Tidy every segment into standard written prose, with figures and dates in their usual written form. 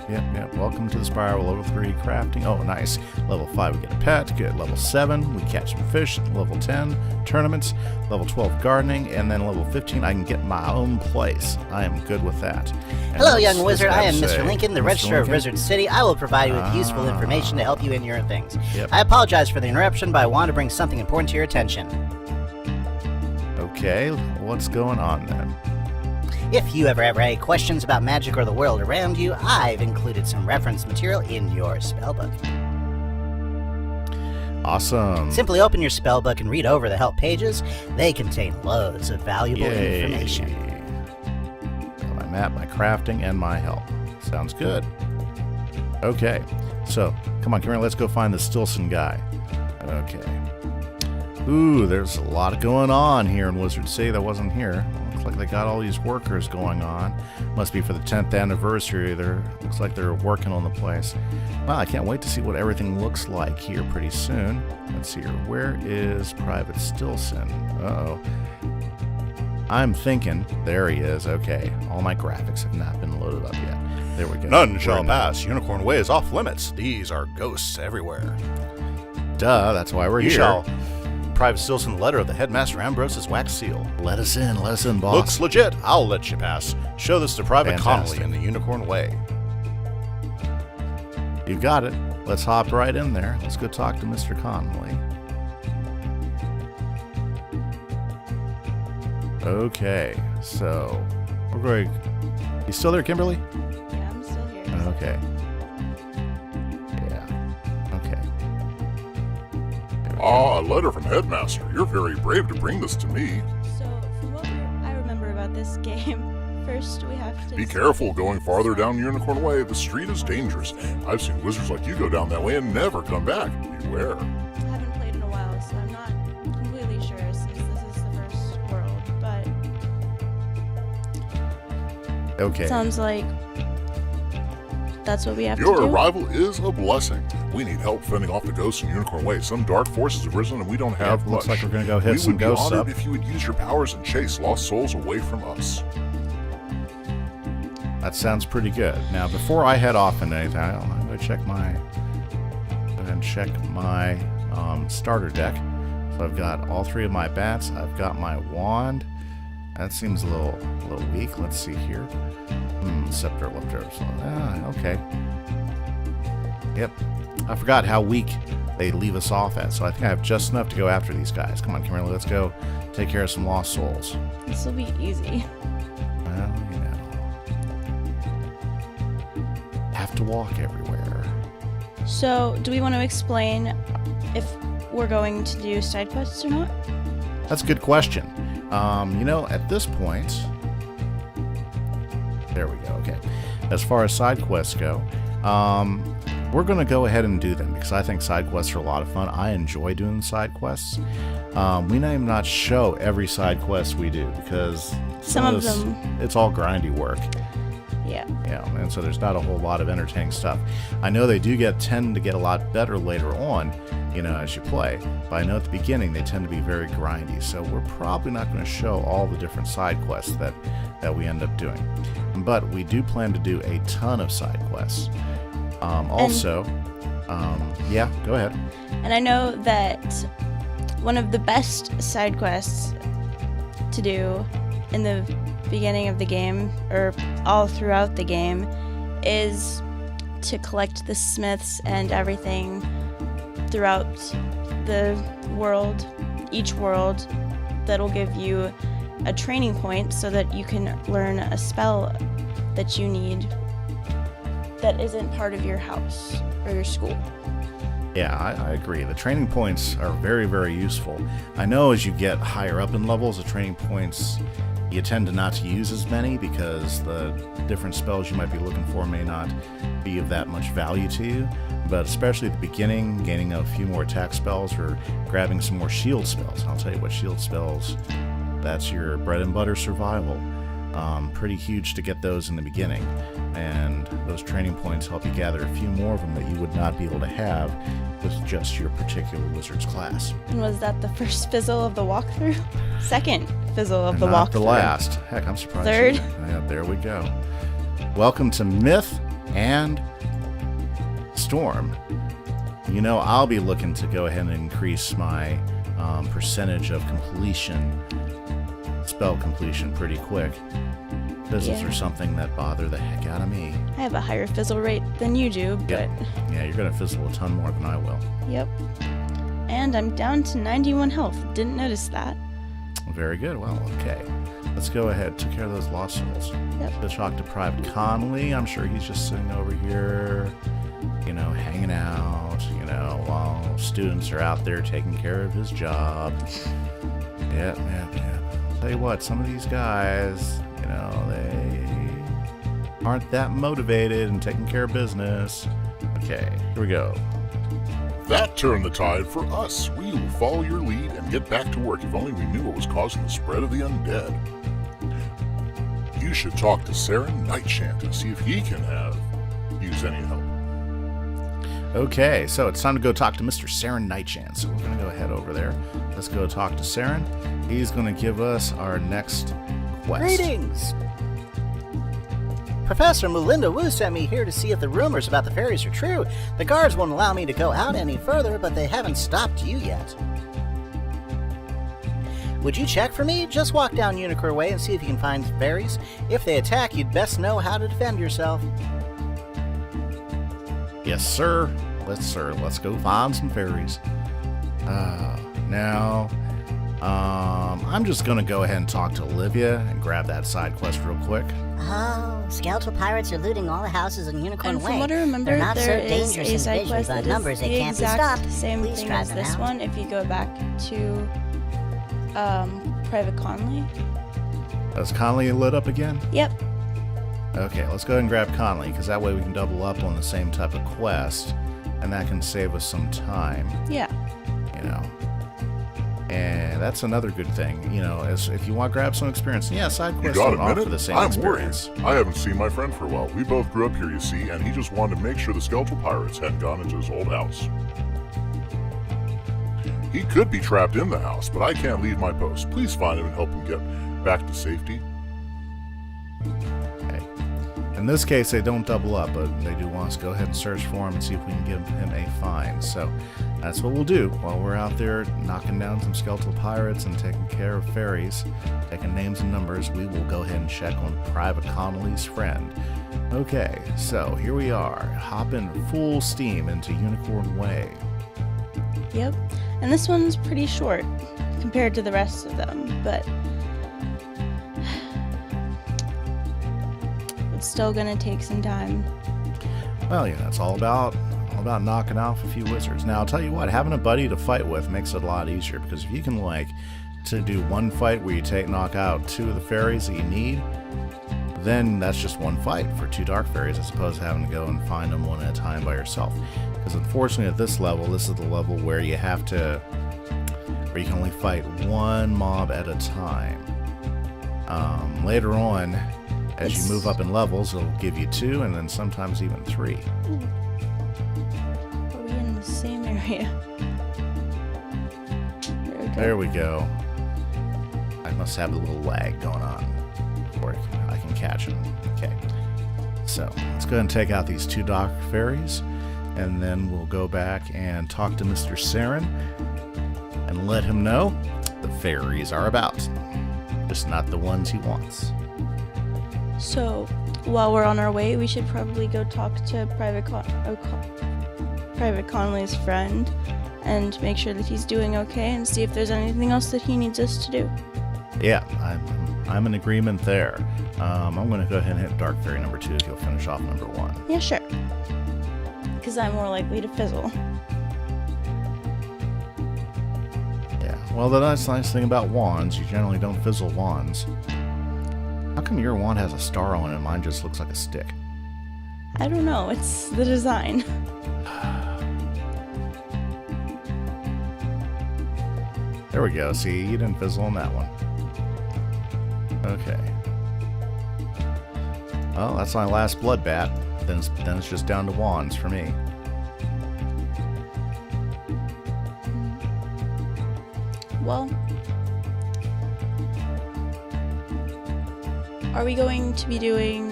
Yep. Welcome to the spiral. Level 3 crafting. Oh, nice. Level 5 we get a pet. Good. Level 7 we catch some fish. Level 10 tournaments. Level 12 gardening, and then level 15 I can get my own place. I am good with that. And hello, young wizard. I am Mr. Lincoln, the Registrar of Wizard City. I will provide you with useful information to help you in your things. Yep. I apologize for the interruption, but I wanted to bring something important to your attention. Okay, what's going on then? If you ever have any questions about magic or the world around you, I've included some reference material in your spellbook. Awesome. Simply open your spellbook and read over the help pages. They contain loads of valuable information. Got my map, my crafting, and my help. Sounds good. Okay, so come on, let's go find the Stilson guy. Okay. Ooh, there's a lot going on here in Wizard City that wasn't here. Looks like they got all these workers going on. Must be for the 10th anniversary. Looks like they're working on the place. Wow, I can't wait to see what everything looks like here pretty soon. Let's see here. Where is Private Stilson? Uh-oh. I'm thinking, there he is. Okay, all my graphics have not been loaded up yet. There we go. None shall pass. Unicorn Way is off limits. These are ghosts everywhere. Duh, that's why we're You here. shall. Private Stilson, letter of the Headmaster Ambrose's wax seal. Let us in, boss. Looks legit. I'll let you pass. Show this to Private Fantastic. Connolly in the Unicorn Way. You got it. Let's hop right in there. Let's go talk to Mr. Connolly. Okay, so we're going. You still there, Kimberly? Yeah, I'm still here. Okay. Yeah. Okay. Ah, a letter from Headmaster. You're very brave to bring this to me. So, from what I remember about this game, first we have to... Be careful going farther down Unicorn Way. The street is dangerous. I've seen wizards like you go down that way and never come back. Beware. I haven't played in a while, so I'm not completely sure since this is the first world, but... Okay. Sounds like that's what we have to do. Your arrival is a blessing. We need help fending off the ghosts in Unicorn Way. Some dark forces have risen and we don't have much. Looks like we're going to go hit some ghosts We up. would be honored if you would use your powers and chase lost souls away from us. That sounds pretty good. Now, before I head off into anything, I'm going to check my starter deck. So I've got all 3 of my bats. I've got my wand. That seems a little weak. Let's see here. Scepter left over. So, okay. Yep. I forgot how weak they leave us off at. So I think I have just enough to go after these guys. Come on, Kimberly. Let's go take care of some lost souls. This will be easy. Well, have to walk everywhere. So, do we want to explain if we're going to do side quests or not? That's a good question. At this point... There we go, okay. As far as side quests go, we're going to go ahead and do them because I think side quests are a lot of fun. I enjoy doing side quests. We may not show every side quest we do because Some of them... it's all grindy work. Yeah. Yeah, and so there's not a whole lot of entertaining stuff. I know they do tend to get a lot better later on, as you play. But I know at the beginning they tend to be very grindy. So we're probably not going to show all the different side quests that we end up doing. But we do plan to do a ton of side quests. Yeah, go ahead. And I know that one of the best side quests to do in the beginning of the game, or all throughout the game, is to collect the smiths and everything throughout the world, each world, that'll give you a training point so that you can learn a spell that you need that isn't part of your house or your school. Yeah, I agree. The training points are very, very useful. I know as you get higher up in levels, the training points, you tend to not to use as many because the different spells you might be looking for may not be of that much value to you. But especially at the beginning, gaining a few more attack spells or grabbing some more shield spells. I'll tell you what, shield spells, that's your bread and butter survival. Pretty huge to get those in the beginning. And those training points help you gather a few more of them that you would not be able to have with just your particular wizard's class. And was that the first fizzle of the walkthrough? Second fizzle of the Not walkthrough. the last. Heck, I'm surprised. Third. Yeah, there we go. Welcome to Myth And Storm, you know, I'll be looking to go ahead and increase my percentage of completion, spell completion, pretty quick. Fizzles Yeah. are something that bother the heck out of me. I have a higher fizzle rate than you do, but Yeah, you're going to fizzle a ton more than I will. yep. And I'm down to 91 health. Didn't notice that. Very good. Well, okay. Let's go ahead. Took care of those lost souls. Yep. Go talk to Private Connolly. I'm sure he's just sitting over here, you know, hanging out, you know, while students are out there taking care of his job. Yep. Tell you what, some of these guys, you know, they aren't that motivated and taking care of business. Okay, here we go. That turned the tide for us. We will follow your lead and get back to work. If only we knew what was causing the spread of the undead. You should talk to Saren Nightshant and see if he can use any help. Okay, so it's time to go talk to Mr. Saren Nightshant. So we're going to go head over there. Let's go talk to Saren. He's going to give us our next quest. Greetings! Professor Melinda Wu sent me here to see if the rumors about the fairies are true. The guards won't allow me to go out any further, but they haven't stopped you yet. Would you check for me? Just walk down Unicorn Way and see if you can find fairies. If they attack, you'd best know how to defend yourself. Yes, sir. Let's go find some fairies. Now, I'm just going to go ahead and talk to Olivia and grab that side quest real quick. Oh, skeletal pirates are looting all the houses in Unicorn And Way. from what I remember, They're not so there is dangerous a in side vision, quest but that numbers is they the can't be exact stopped. same Please thing try as them this out. one. If you go back to Private Conley. Is Conley lit up again? Yep. Okay, let's go ahead and grab Conley, because that way we can double up on the same type of quest, and that can save us some time, Yeah. you know. And that's another good thing, you know, is if you want to grab some experience, yeah, side You quests got don't a offer minute? the same I'm experience. worried. I haven't seen my friend for a while. We both grew up here, you see, and he just wanted to make sure the skeletal pirates hadn't gone into his old house. He could be trapped in the house, but I can't leave my post. Please find him and help him get back to safety. Okay. In this case, they don't double up, but they do want us to go ahead and search for him and see if we can give him a find. So that's what we'll do while we're out there knocking down some skeletal pirates and taking care of fairies, taking names and numbers. We will go ahead and check on Private Connolly's friend. Okay, so here we are, hopping full steam into Unicorn Way. Yep. And this one's pretty short compared to the rest of them, but it's still gonna take some time. Well, you know, it's all about knocking off a few wizards. Now, I'll tell you what, having a buddy to fight with makes it a lot easier, because if you can, like, to do one fight where you knock out 2 of the fairies that you need, then that's just one fight for 2 dark fairies, as opposed to having to go and find them one at a time by yourself. Because unfortunately, at this level, this is the level where you can only fight 1 mob at a time. Later on, as you move up in levels, it'll give you 2, and then sometimes even 3. Are we in the same area? There we go. I must have a little lag going on before I can catch him. Okay. So, let's go ahead and take out these 2 dark fairies, and then we'll go back and talk to Mr. Saren and let him know the fairies are about. Just not the ones he wants. So, while we're on our way, we should probably go talk to Private Connolly's friend and make sure that he's doing okay and see if there's anything else that he needs us to do. Yeah, I'm in agreement there. I'm going to go ahead and hit Dark Fairy number 2 if you'll finish off number 1. Yeah, sure. Because I'm more likely to fizzle. Yeah, well, the nice thing about wands, you generally don't fizzle wands. How come your wand has a star on it and mine just looks like a stick? I don't know, it's the design. There we go. See, you didn't fizzle on that one. Okay. Well, that's my last blood bat. Then it's just down to wands for me. Well, are we going to be doing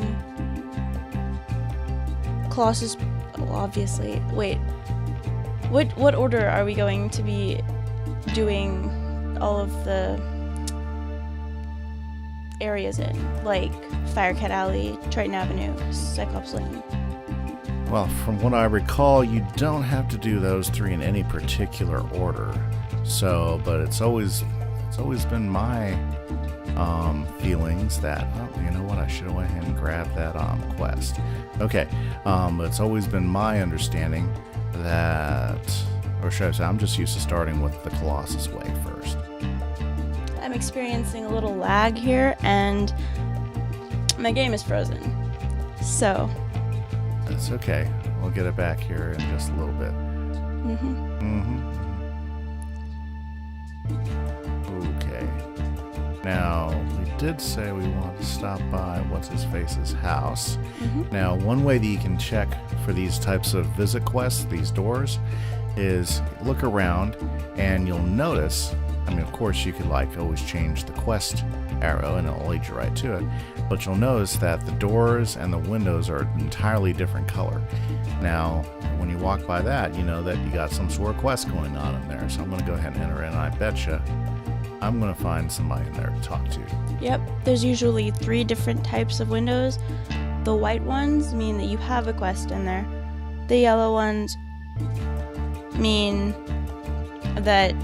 Colossus, obviously. Wait, what order are we going to be doing all of the areas in? Like Firecat Alley, Triton Avenue, Cyclops Lane. Well, from what I recall, you don't have to do those 3 in any particular order. So, but it's always been my feelings that, oh, you know what, I should have went ahead and grabbed that quest. Okay, but it's always been my understanding that, or should I say, I'm just used to starting with the Colossus Way first. I'm experiencing a little lag here, and my game is frozen. So. That's okay. We'll get it back here in just a little bit. Okay. Now, we did say we wanted to stop by What's-His-Face's house. Now, one way that you can check for these types of visit quests, these doors, is look around and you'll notice, I mean, of course, you could like always change the quest arrow and it'll lead you right to it, but you'll notice that the doors and the windows are an entirely different color. Now, when you walk by that, you know that you got some sort of quest going on in there, so I'm going to go ahead and enter in, and I betcha I'm going to find somebody in there to talk to. Yep, there's usually 3 different types of windows. The white ones mean that you have a quest in there. The yellow ones mean that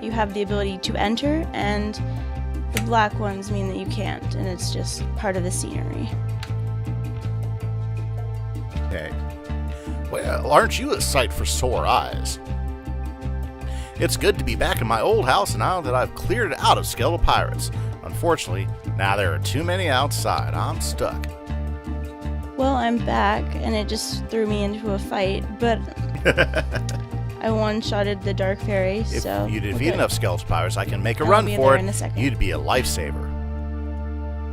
you have the ability to enter, and the black ones mean that you can't, and it's just part of the scenery. Okay. Well, aren't you a sight for sore eyes? It's good to be back in my old house now that I've cleared it out of skeletal pirates. Unfortunately, now there are too many outside. I'm stuck. Well, I'm back, and it just threw me into a fight, but I one-shotted the Dark Fairy, If so you we're defeat good. enough skeletal pirates, I can make a I'll run be for there it. in a second. You'd be a lifesaver.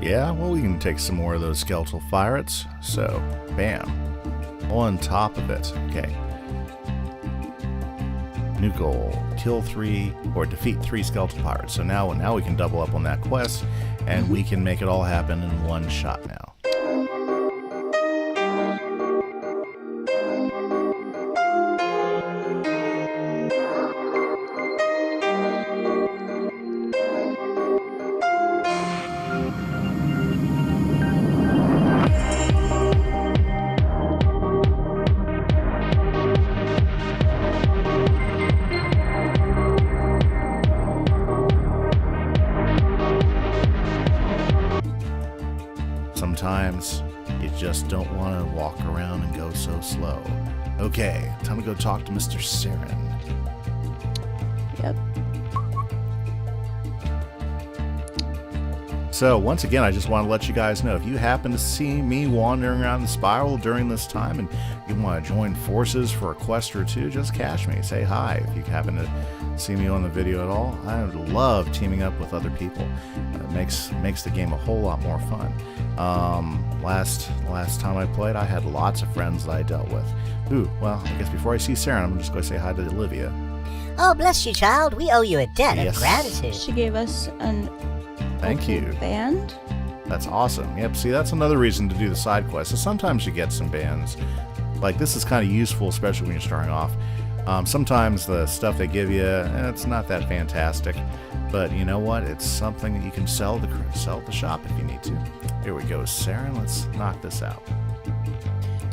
Yeah, well, we can take some more of those skeletal pirates. So, bam. On top of it. Okay. New goal. Kill 3 or defeat 3 skeletal pirates. So now we can double up on that quest, and we can make it all happen in one shot now. Sometimes you just don't want to walk around and go so slow. Okay, time to go talk to Mr. Saren. Yep. So, once again, I just want to let you guys know, if you happen to see me wandering around the spiral during this time and you want to join forces for a quest or 2, just catch me. Say hi if you happen to see me on the video at all. I love teaming up with other people. It makes the game a whole lot more fun. Last time I played, I had lots of friends that I dealt with. Ooh, well, I guess before I see Saren, I'm just going to say hi to Olivia. Oh, bless you, child. We owe you a debt Yes. of gratitude. She gave us an Thank you. band. That's awesome. Yep, see, that's another reason to do the side quests. So sometimes you get some bands. Like, this is kind of useful, especially when you're starting off. Sometimes the stuff they give you, it's not that fantastic. But you know what? It's something that you can sell at the shop if you need to. Here we go, Saren. Let's knock this out.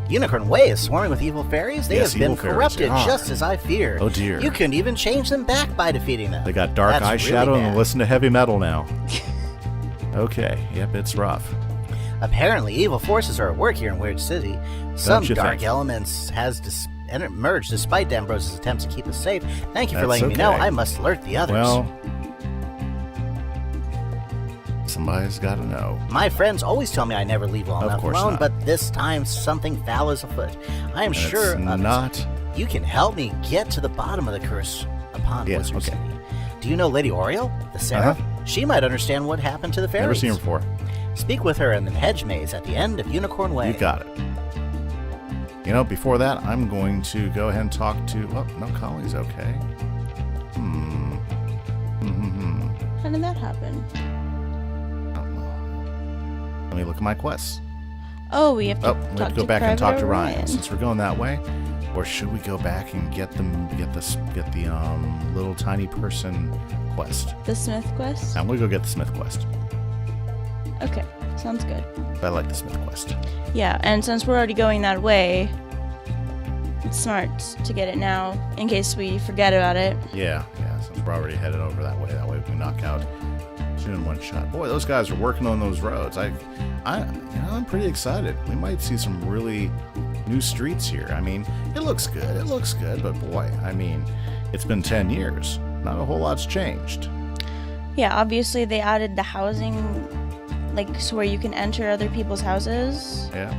Unicorn Way is swarming with evil fairies. They Yes, have been evil fairies, corrupted they are. just as I feared. Oh, dear. You couldn't even change them back by defeating them. They got dark That's eyeshadow really and bad. listen to heavy metal now. Okay, yep, it's rough. Apparently, evil forces are at work here in Weird City. Some you dark think? elements has emerged despite Ambrose's attempts to keep us safe. Thank you for That's letting me know. okay. I must alert the others. Well, somebody's got to know. My friends always tell me I never leave well Of enough course alone, not. but this time something foul is afoot. I am And sure it's of it. not. You can help me get to the bottom of the curse upon Yes, Wizard okay. City. Do you know Lady Oriole, the Seraph? She might understand what happened to the fairies. Never seen her before. Speak with her in the hedge maze at the end of Unicorn Way. You got it. You know, before that, I'm going to go ahead and talk to... Oh, no, Collie's okay. How did that happen? Let me look at my quests. Oh, we have to Oh, we have talk to go back and talk to Ryan. Ryan. Since we're going that way, or should we go back and get the little tiny person quest? The Smith quest? I'm gonna go get the Smith quest. Okay, sounds good. I like the Smith quest. Yeah, and since we're already going that way, it's smart to get it now in case we forget about it. Yeah. Since we're already headed over that way we can knock out two in one shot. Boy, those guys are working on those roads. I'm pretty excited. We might see some really new streets here. I mean, it looks good, but boy, I mean, it's been 10 years. Not a whole lot's changed. Yeah, obviously they added the housing, so where you can enter other people's houses. Yeah.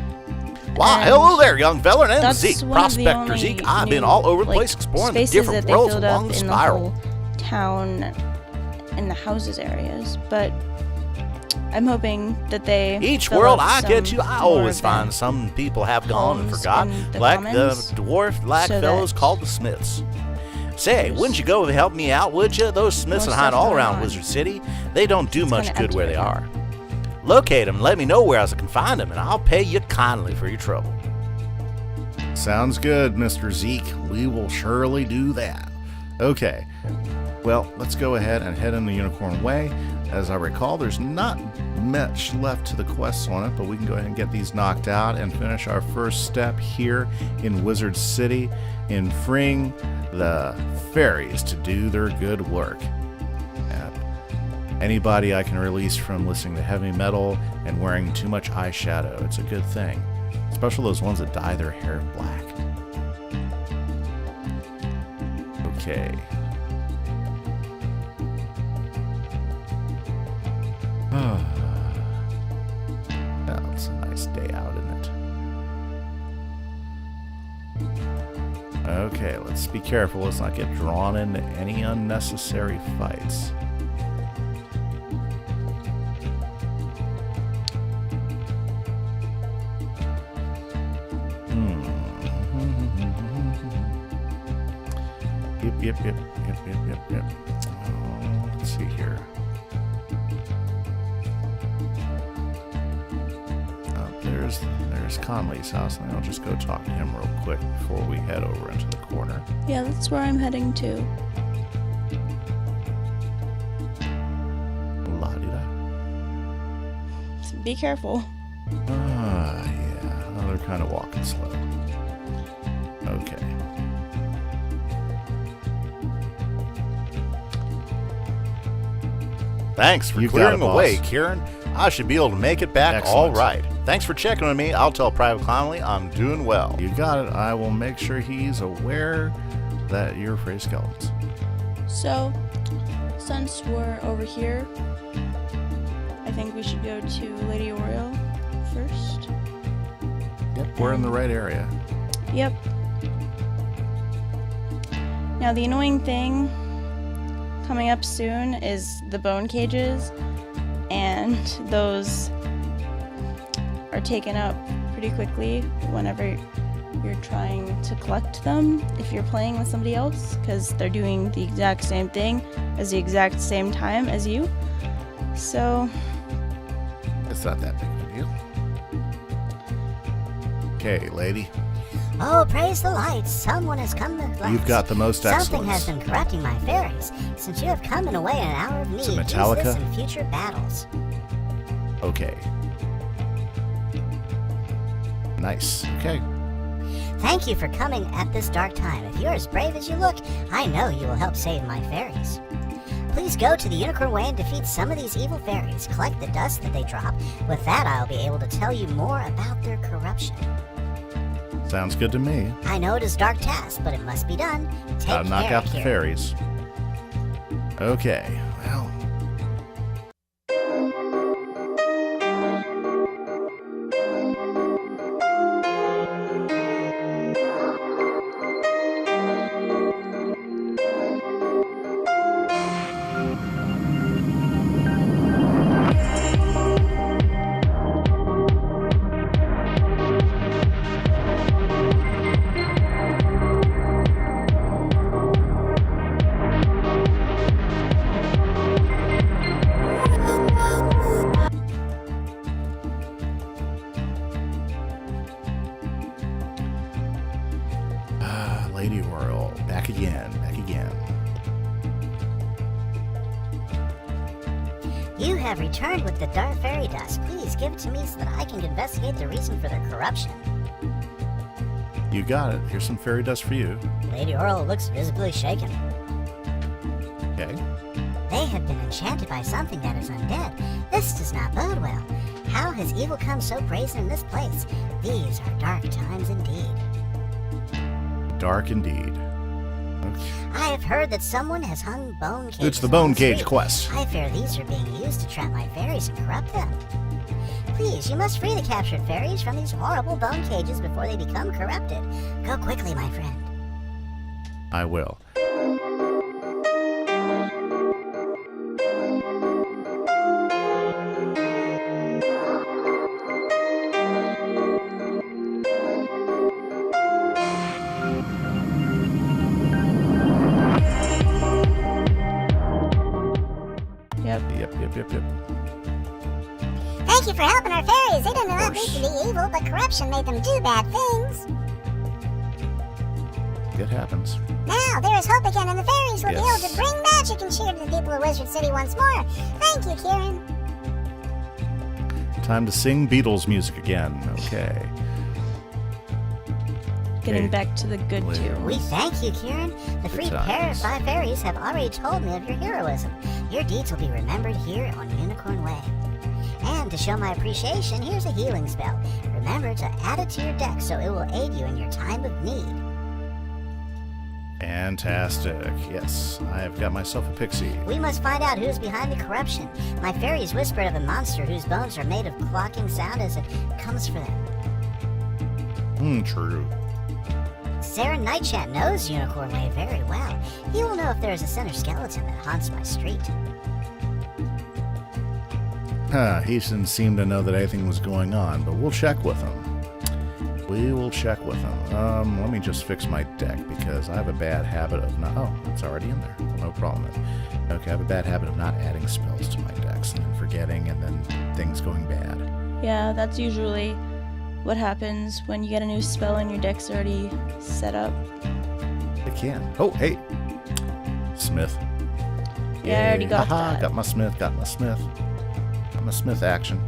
Why, And hello there, young fella. Name's That's Zeke, one of the Prospector only Zeke. I've been new, all over the place exploring the spaces different that they worlds filled along up the in spiral. the whole town in the houses areas, but I'm hoping that they Each fill world up I get some to, I more always of the find some people have gone and homes forgot, in the like the commons, dwarf black so fellows that called the Smiths. Say, there's wouldn't you go and help me out, would you? Those Smiths more are hiding stuff all going around on. Wizard City. They don't do It's much kinda good empty where they right are. Locate them and let me know where else I can find them, and I'll pay you kindly for your trouble. Sounds good, Mr. Zeke. We will surely do that. Okay. Well, let's go ahead and head in the Unicorn Way. As I recall, there's not much left to the quests on it, but we can go ahead and get these knocked out and finish our first step here in Wizard City in freeing the fairies to do their good work. Anybody I can release from listening to heavy metal and wearing too much eyeshadow, it's a good thing. Especially those ones that dye their hair black. Okay. Well, it's a nice day out, isn't it? Okay, let's be careful. Let's not get drawn into any unnecessary fights. Yep. Let's see here. There's Conley's house, and I'll just go talk to him real quick before we head over into the corner. Yeah, that's where I'm heading to. La-di-da. Be careful. Yeah. Oh, they're kind of walking slow. Okay. Thanks for You got clearing it, the way, boss. Kieran. I should be able to make it back Excellent. all right. Thanks for checking on me. I'll tell Private Conley I'm doing well. You got it. I will make sure he's aware that you're afraid of skeletons. So, since we're over here, I think we should go to Lady Oriole first. Yep, we're in the right area. Yep. Now, the annoying thing coming up soon is the bone cages, and those are taken up pretty quickly whenever you're trying to collect them if you're playing with somebody else, because they're doing the exact same thing at the exact same time as you. So, It's not that big of a deal. Okay, lady. Oh, praise the lights. Someone has come at last. You've got the most Something has excellence. been corrupting my fairies. Since you have come in a way in an hour of need, Is it use Metallica? this in future battles. Okay. Nice. Okay. Thank you for coming at this dark time. If you're as brave as you look, I know you will help save my fairies. Please go to the Unicorn Way and defeat some of these evil fairies. Collect the dust that they drop. With that, I'll be able to tell you more about their corruption. Sounds good to me. I know it is a dark task, but it must be done. Take Gotta knock care out the here. fairies. Okay. Well. You have returned with the dark fairy dust. Please give it to me so that I can investigate the reason for their corruption. You got it. Here's some fairy dust for you. Lady Orl looks visibly shaken. Okay. They have been enchanted by something that is undead. This does not bode well. How has evil come so brazen in this place? These are dark times indeed. Dark indeed. I have heard that someone has hung bone cages. It's the on Bone Cage street. quest. I fear these are being used to trap my fairies and corrupt them. Please, you must free the captured fairies from these horrible bone cages before they become corrupted. Go quickly, my friend. I will. Yep. Thank you for helping our fairies. They didn't allow me to be evil, but corruption made them do bad things. It happens. Now, there is hope again, and the fairies will be Yes. able to bring magic and cheer to the people of Wizard City once more. Thank you, Kieran. Time to sing Beatles music again. Okay. Getting Okay. back to the good Later. tune. We thank you, Kieran. The freed times. five fairies have already told me of your heroism. Your deeds will be remembered here on Unicorn Way. And to show my appreciation, here's a healing spell. Remember to add it to your deck so it will aid you in your time of need. Fantastic. Yes, I've got myself a pixie. We must find out who's behind the corruption. My fairies whispered of a monster whose bones are made of clocking sound as it comes for them. True. Sarah Nightchat knows Unicorn Way very well. He will know if there is a center skeleton that haunts my street. He didn't seem to know that anything was going on, but we'll check with him. We will check with him. Let me just fix my deck because I have a bad habit of not... Oh, it's already in there. No problem. Okay, I have a bad habit of not adding spells to my decks and then forgetting and then things going bad. Yeah, that's usually what happens when you get a new spell and your deck's already set up. It can. Oh, hey. Smith. Yeah, I already Yay. got Haha, that. got my Smith. Got my Smith action.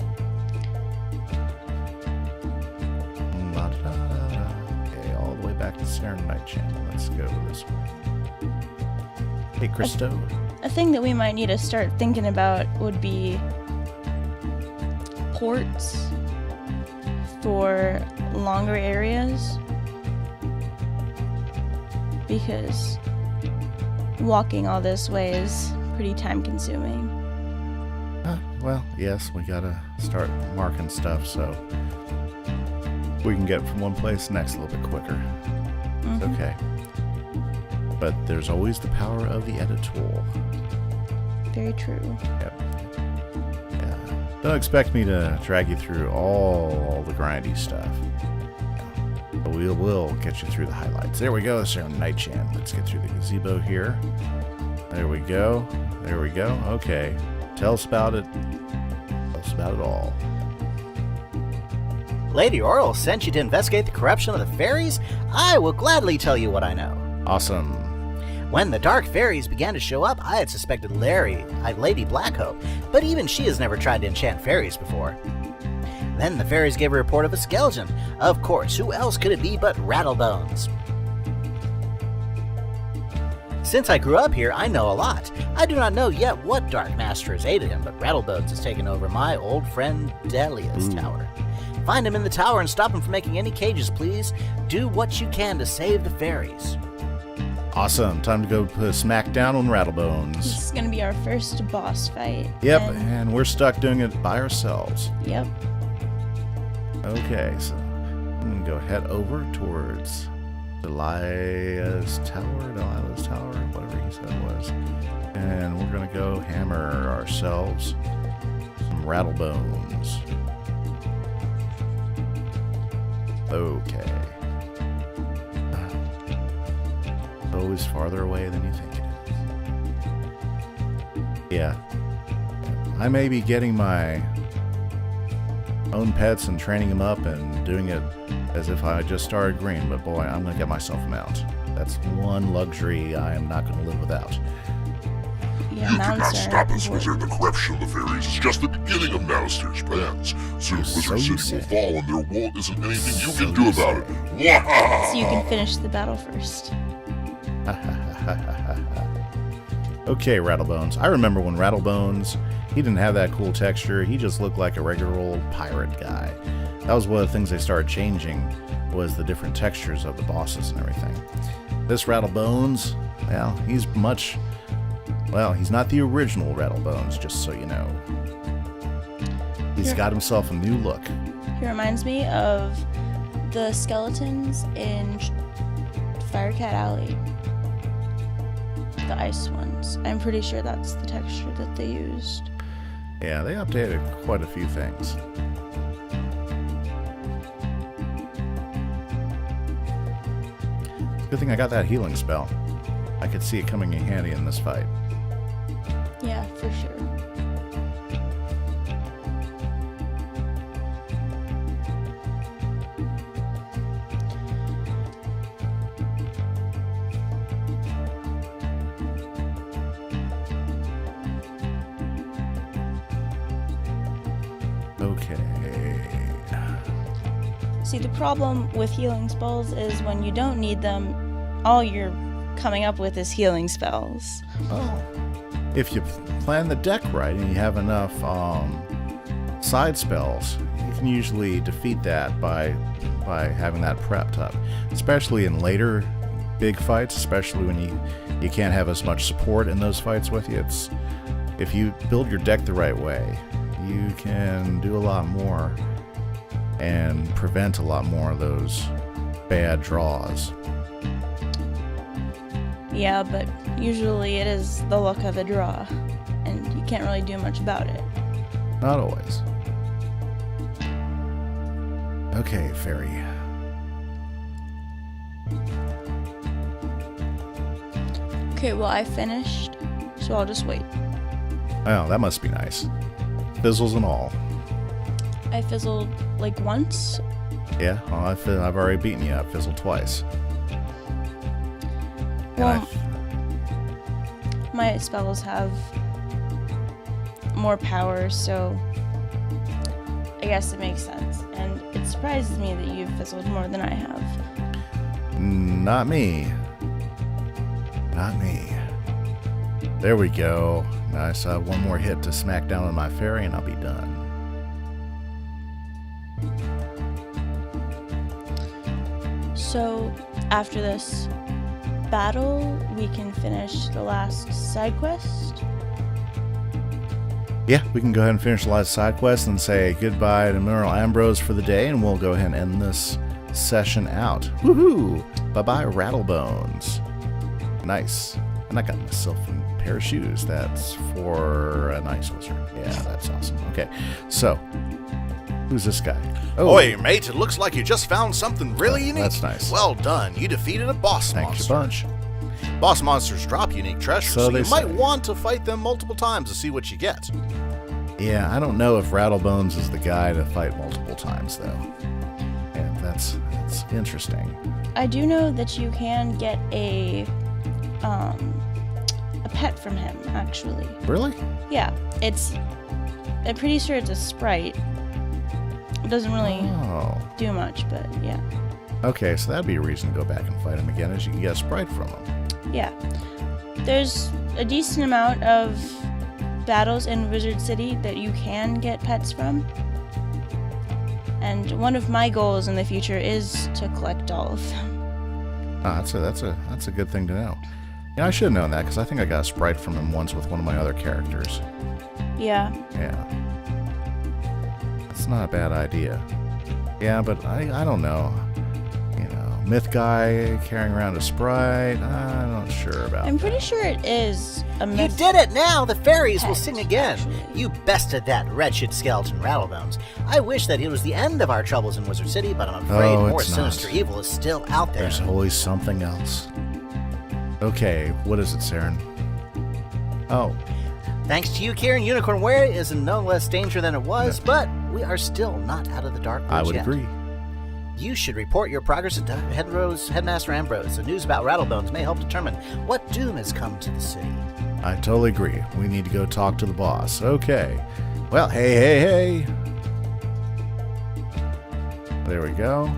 Okay, all the way back to Sarah Nightchat. Let's go this way. Hey, Christo. A thing that we might need to start thinking about would be ports for longer areas, because walking all this way is pretty time consuming. Well, yes, we gotta start marking stuff so we can get from one place to the next a little bit quicker. It's Mhm. okay. But there's always the power of the edit tool. Very true. Yep. Yeah. Don't expect me to drag you through all the grindy stuff. But we will get you through the highlights. There we go. This is our night jam. Let's get through the gazebo here. There we go. There we go. Okay. Tell us about it. Tell us about it all. Lady Orl sent you to investigate the corruption of the fairies? I will gladly tell you what I know. Awesome. When the dark fairies began to show up, I had suspected Lady Blackhope, but even she has never tried to enchant fairies before. Then the fairies gave a report of a skeleton. Of course, who else could it be but Rattlebones? Since I grew up here, I know a lot. I do not know yet what Dark Master has aided him, but Rattlebones has taken over my old friend Delia's tower. Find him in the tower and stop him from making any cages, please. Do what you can to save the fairies. Awesome. Time to go put a smack down on Rattlebones. This is gonna be our first boss fight. Yep, and- and we're stuck doing it by ourselves. Yep. Okay, so I'm gonna go head over towards Delilah's tower, whatever he said it was. And we're gonna go hammer ourselves some Rattlebones. Okay. Always farther away than you think it is. Yeah. I may be getting my own pets and training them up and doing it as if I just started green, but boy, I'm going to get myself a mount. That's one luxury I am not going to live without. Yeah, You cannot mounts are stop us, important. Wizard. The corruption of the fairies is just the beginning of Mousester's plans. Soon So Wizard you City will say. fall and there isn't anything you So can do you about it. So you can finish the battle first. Okay, Rattlebones. I remember when Rattlebones, he didn't have that cool texture. He just looked like a regular old pirate guy. That was one of the things they started changing, was the different textures of the bosses and everything. This Rattlebones, well, he's not the original Rattlebones, just so you know. He's Yeah. got himself a new look. He reminds me of the skeletons in Firecat Alley. The ice ones. I'm pretty sure that's the texture that they used. Yeah, they updated quite a few things. Good thing I got that healing spell. I could see it coming in handy in this fight. Yeah, for sure. Okay. See, the problem with healing spells is when you don't need them, all you're coming up with is healing spells. Oh. If you plan the deck right and you have enough side spells, you can usually defeat that by having that prepped up. Especially in later big fights, especially when you can't have as much support in those fights with you. If you build your deck the right way, you can do a lot more and prevent a lot more of those bad draws. Yeah, but usually it is the luck of a draw, and you can't really do much about it. Not always. Okay, fairy. Okay, well, I finished, so I'll just wait. Oh, that must be nice. Fizzles and all. I fizzled like once. Yeah, well, I've already beaten you. I've fizzled twice. And Well, my spells have more power, so I guess it makes sense. And it surprises me that you've fizzled more than I have. Not me. Not me. There we go. Nice. One more hit to smack down on my fairy and I'll be done. So, after this battle, we can finish the last side quest. Yeah, we can go ahead and finish the last side quest and say goodbye to Mineral Ambrose for the day, and we'll go ahead and end this session out. Woohoo! Bye-bye, Rattlebones. Nice. And I got myself a pair of shoes. That's for an ice wizard. Yeah, that's awesome. Okay, so who's this guy? Oi, mate, it looks like you just found something really Oh, unique. that's nice. Well done. You defeated a boss Thanks a monster. bunch. Boss monsters drop unique treasures, So so they you might say. want to fight them multiple times to see what you get. Yeah, I don't know if Rattlebones is the guy to fight multiple times, though. Yeah, that's interesting. I do know that you can get a pet from him, actually. Really? Yeah, I'm pretty sure it's a sprite. It doesn't really Oh. do much, but yeah. Okay, so that'd be a reason to go back and fight him again, as you can get a sprite from him. Yeah. There's a decent amount of battles in Wizard City that you can get pets from. And one of my goals in the future is to collect all of them. Ah, that's a good thing to know. Yeah, I should have known that, because I think I got a sprite from him once with one of my other characters. Yeah. Yeah. It's not a bad idea. Yeah, but I don't know. You know, myth guy carrying around a sprite, I'm not sure about I'm that. pretty sure it is a You myth. did it now! The fairies will pet, sing again! actually. You bested that wretched skeleton Rattlebones. I wish that it was the end of our troubles in Wizard City, but I'm afraid Oh, more it's sinister not. evil is still out there. There's always something else. Okay, what is it, Saren? Oh, Thanks to you, Kieran, Unicorn Ware is in no less danger than it was, but we are still not out of the dark woods I would yet. agree. You should report your progress to Headmaster Ambrose. The news about Rattlebones may help determine what doom has come to the city. I totally agree. We need to go talk to the boss. Okay. Well, hey. There we go.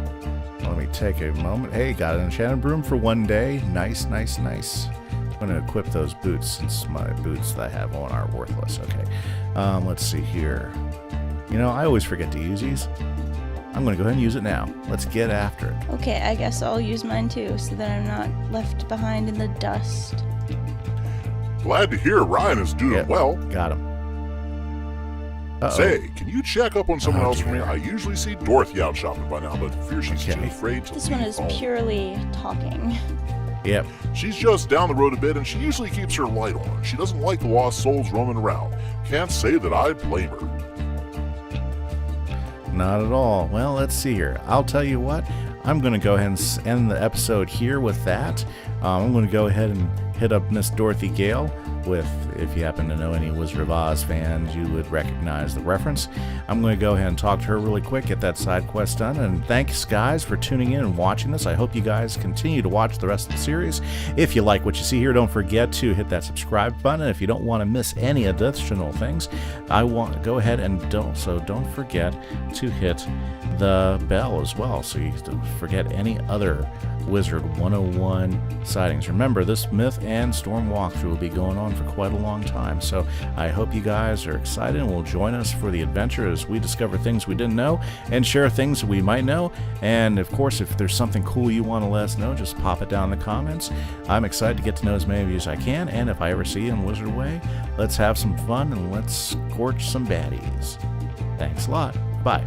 Let me take a moment. Hey, got an enchanted broom for one day. Nice. I'm going to equip those boots since my boots that I have on are worthless. Okay. Let's see here. You know, I always forget to use these. I'm going to go ahead and use it now. Let's get after it. Okay, I guess I'll use mine too, so that I'm not left behind in the dust. Glad to hear Ryan is doing Yep, well. Got him. Uh-oh. Say, can you check up on someone else for me? I usually see Dorothy out shopping by now, but I fear she's too afraid to This leave one is home. purely talking. Yep. She's just down the road a bit, and she usually keeps her light on. She doesn't like the lost souls roaming around. Can't say that I blame her. Not at all. Well, let's see here. I'll tell you what. I'm going to go ahead and end the episode here with that. I'm going to go ahead and hit up Miss Dorothy Gale with, if you happen to know any Wizard of Oz fans, you would recognize the reference. I'm going to go ahead and talk to her really quick, get that side quest done, and thanks, guys, for tuning in and watching this. I hope you guys continue to watch the rest of the series. If you like what you see here, don't forget to hit that subscribe button. And if you don't want to miss any additional things, go ahead and don't forget to hit the bell as well, so you don't forget any other Wizard 101 sightings. Remember, this Myth and Storm walkthrough will be going on for quite a long time, so I hope you guys are excited and will join us for the adventure as we discover things we didn't know and share things we might know. And of course, if there's something cool you want to let us know, just pop it down in the comments. I'm excited to get to know as many of you as I can, and if I ever see you in Wizard Way, let's have some fun and let's scorch some baddies. Thanks a lot. Bye.